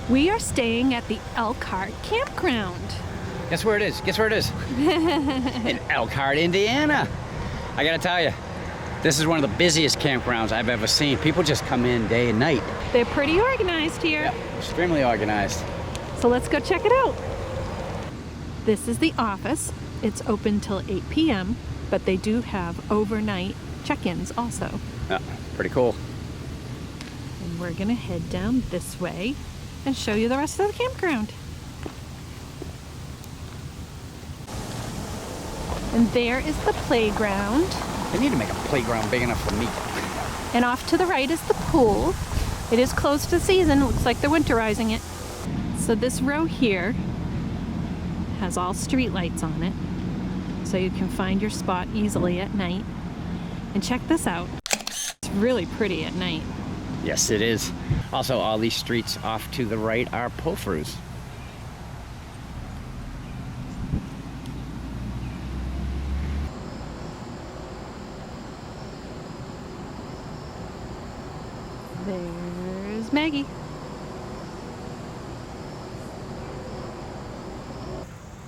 We are staying at the Elkhart Campground. Guess where it is? Guess where it is? In Elkhart, Indiana. I gotta tell you, this is one of the busiest campgrounds I've ever seen. People just come in day and night. They're pretty organized here. Yeah, extremely organized. So let's go check it out. This is the office. It's open till 8 p.m., but they do have overnight check-ins also. Yeah, pretty cool. And we're gonna head down this way and show you the rest of the campground. And there is the playground. They need to make a playground big enough for me. And off to the right is the pool. It is closed to the season. Looks like they're winterizing it. So this row here has all street lights on it, so you can find your spot easily at night. And check this out. It's really pretty at night. Yes, it is. Also, all these streets off to the right are pull-throughs. There's Maggie.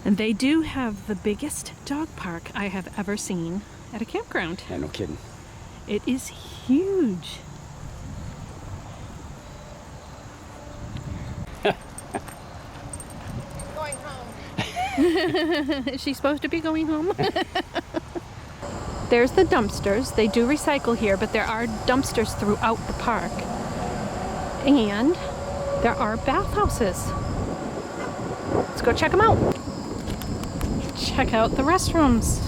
And they do have the biggest dog park I have ever seen at a campground. Yeah, no kidding. It is huge. Going home. Is she supposed to be going home? There's the dumpsters. They do recycle here, but there are dumpsters throughout the park. And there are bathhouses. Let's go check them out. Check out the restrooms.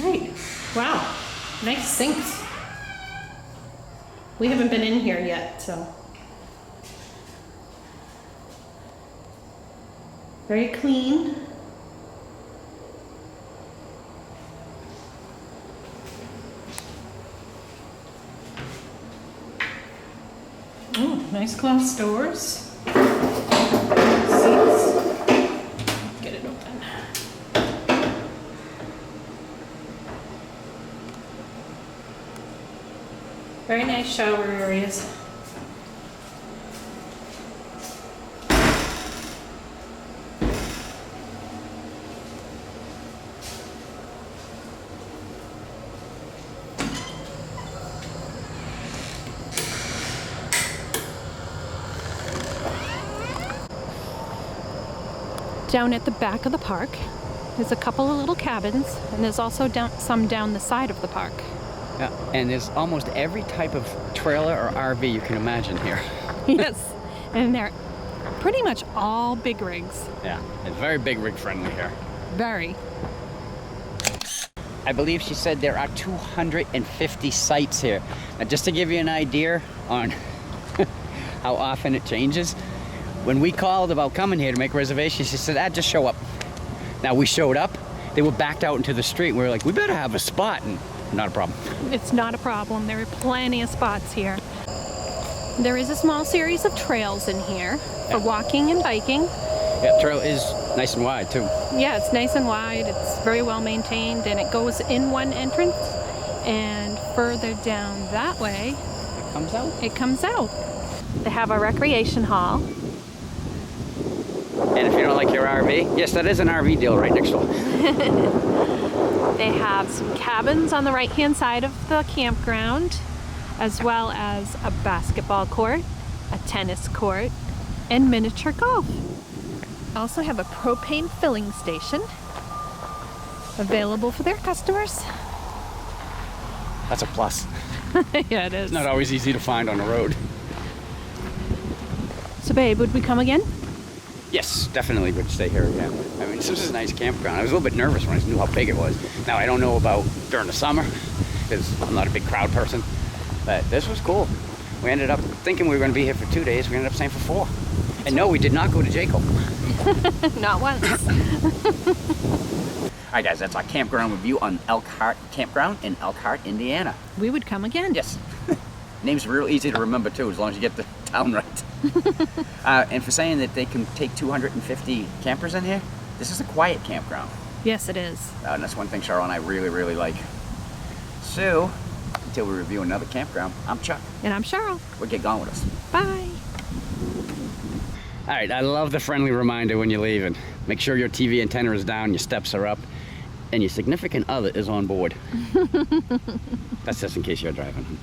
Right. Wow. Nice sinks. We haven't been in here yet, so. Very clean. Oh, nice glass doors. Seats. Get it open. Very nice shower areas. Down at the back of the park, there's a couple of little cabins, and there's also some down the side of the park. Yeah, and there's almost every type of trailer or RV you can imagine here. Yes, and they're pretty much all big rigs. Yeah, it's very big rig friendly here. Very. I believe she said there are 250 sites here. Now, just to give you an idea on how often it changes, when we called about coming here to make reservations, she said, just show up. Now, we showed up, they were backed out into the street, and we were like, we better have a spot, and not a problem. It's not a problem. There are plenty of spots here. There is a small series of trails in here for walking and biking. Yeah, trail is nice and wide, too. Yeah, it's nice and wide. It's very well maintained, and it goes in one entrance, and further down that way, It comes out. it comes out. They have a recreation hall. And if you don't like your RV, yes, that is an RV deal right next door. They have some cabins on the right-hand side of the campground, as well as a basketball court, a tennis court, and miniature golf. Also have a propane filling station available for their customers. That's a plus. Yeah, it is. It's not always easy to find on the road. So babe, would we come again? Yes, definitely would stay here again. I mean, this is a nice campground. I was a little bit nervous when I knew how big it was. Now, I don't know about during the summer, because I'm not a big crowd person, but this was cool. We ended up thinking we were going to be here for 2 days. We ended up staying for 4. And no, we did not go to Jacob. Not once. All right, guys, that's our campground review on Elkhart Campground in Elkhart, Indiana. We would come again. Yes. Name's real easy to remember, too, as long as you get the town right. And for saying that they can take 250 campers in here, this is a quiet campground. Yes, it is. And that's one thing Cheryl and I really, really like. So, Until we review another campground, I'm Chuck. And I'm Cheryl. We'll get going with us. Bye. All right, I love the friendly reminder when you're leaving. Make sure your TV antenna is down, your steps are up, and your significant other is on board. That's just in case you're driving.